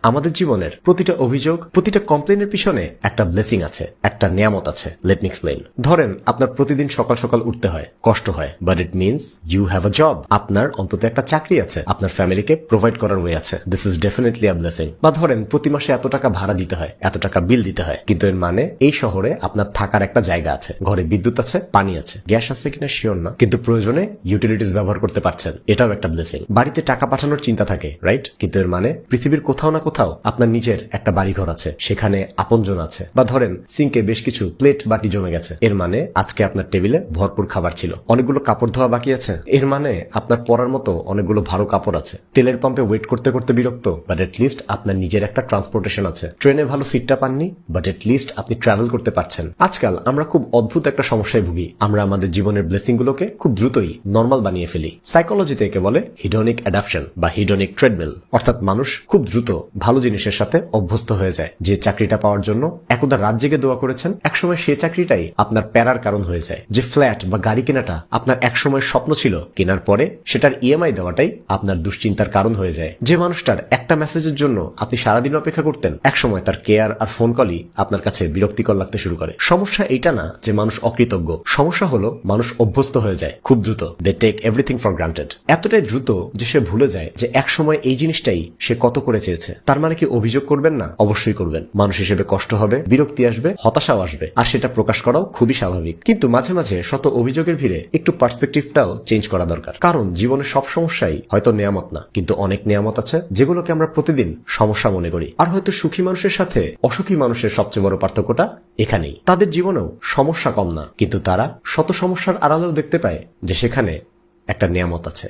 আমাদের জীবনের প্রতিটা অভিযোগ, প্রতিটা কমপ্লেনের পিছনে একটা ব্লেসিং আছে, একটা নিয়ামত আছে। Let me explain. ধরেন আপনার প্রতিদিন সকাল সকাল উঠতে হয়, কষ্ট হয়, but it means you have a job. আপনার অন্তত একটা চাকরি আছে, আপনার ফ্যামিলিকে প্রোভাইড করার ওয়ে আছে। This is definitely a blessing. বা ধরেন প্রতি মাসে এত টাকা ভাড়া দিতে হয়, এত টাকা বিল দিতে হয়, কিন্তু এর মানে এই শহরে আপনার থাকার একটা জায়গা আছে, ঘরে বিদ্যুৎ আছে, পানি আছে, গ্যাস আছে কিনা শিওর না, কিন্তু প্রয়োজনে ইউটিলিটিস ব্যবহার করতে পারছেন, এটাও একটা ব্লেসিং। বাড়িতে টাকা পাঠানোর চিন্তা থাকে, রাইট? কিন্তু এর মানে পৃথিবীর কোথাও না কোথাও আপনার নিজের একটা বাড়িঘর আছে, সেখানে আপনজন আছে। বা ধরেন সিঙ্কে বেশ কিছু প্লেট বাটি জমে গেছে, এর মানে আজকে আপনার টেবিলে ভরপুর খাবার ছিল। অনেকগুলো কাপড় ধোয়া বাকি আছে, এর মানে আপনার পরার মতো অনেকগুলো ভালো কাপড় আছে। তেলের পাম্পে ওয়েট করতে করতে বিরক্ত, বাট এট লিস্ট আপনার নিজের একটা ট্রান্সপোর্টেশন আছে। ট্রেনে ভালো সিটটা পাননি, বাট এট লিস্ট আপনি ট্রাভেল করতে পারছেন। আজকাল আমরা খুব অদ্ভুত একটা সমস্যায় ভুগি, আমরা আমাদের জীবনের ব্লেসিং গুলোকে খুব দ্রুতই নর্মাল বানিয়ে ফেলি। সাইকোলজিতে একে বলে হিডনিক অ্যাডাপশন বা হিডনিক ট্রেডমিল। অর্থাৎ মানুষ খুব দ্রুত ভালো জিনিসের সাথে অভ্যস্ত হয়ে যায়। যে চাকরিটা পাওয়ার জন্য একদা রাত জেগে দোয়া করেছেন, একসময় সে চাকরিটাই আপনার প্যারার কারণ হয়ে যায়। যে ফ্ল্যাট বা গাড়ি কেনাটা আপনার একসময় স্বপ্ন ছিল, কেনার পরে সেটার ইএমআই দেওয়াটাই আপনার দুশ্চিন্তার কারণ হয়ে যায়। যে মানুষটার একটা মেসেজের জন্য আপনি সারাদিন অপেক্ষা করতেন, একসময় তার কেয়ার আর ফোন কলই আপনার কাছে বিরক্তিকর লাগতে শুরু করে। সমস্যা এইটা না যে মানুষ অকৃতজ্ঞ, সমস্যা হলো মানুষ অভ্যস্ত হয়ে যায় খুব দ্রুত। They take everything for granted. এতটাই দ্রুত যে সে ভুলে যায় যে একসময় এই জিনিসটাই সে কত করে চেয়েছে। তার মানে কি অভিযোগ করবেন না? অবশ্যই করবেন। মানুষ হিসেবে কষ্ট হবে, বিরক্তি আসবে, হতাশাও আসবে, আর সেটা প্রকাশ করাও খুবই স্বাভাবিক। কিন্তু মাঝে মাঝে শত অভিযোগের ভিড়ে একটু পার্সপেক্টিভটাও চেঞ্জ করা দরকার। কারণ জীবনের সব সমস্যাই হয়তো নিয়ামত না, কিন্তু অনেক নিয়ামত আছে যেগুলোকে আমরা প্রতিদিন সমস্যা মনে করি। আর হয়তো সুখী মানুষের সাথে অসুখী মানুষের সবচেয়ে বড় পার্থক্যটা এখানেই। তাদের জীবনেও সমস্যা কম না, কিন্তু তারা শত সমস্যার আড়ালেও দেখতে পায় যে সেখানে একটা নিয়ামত আছে।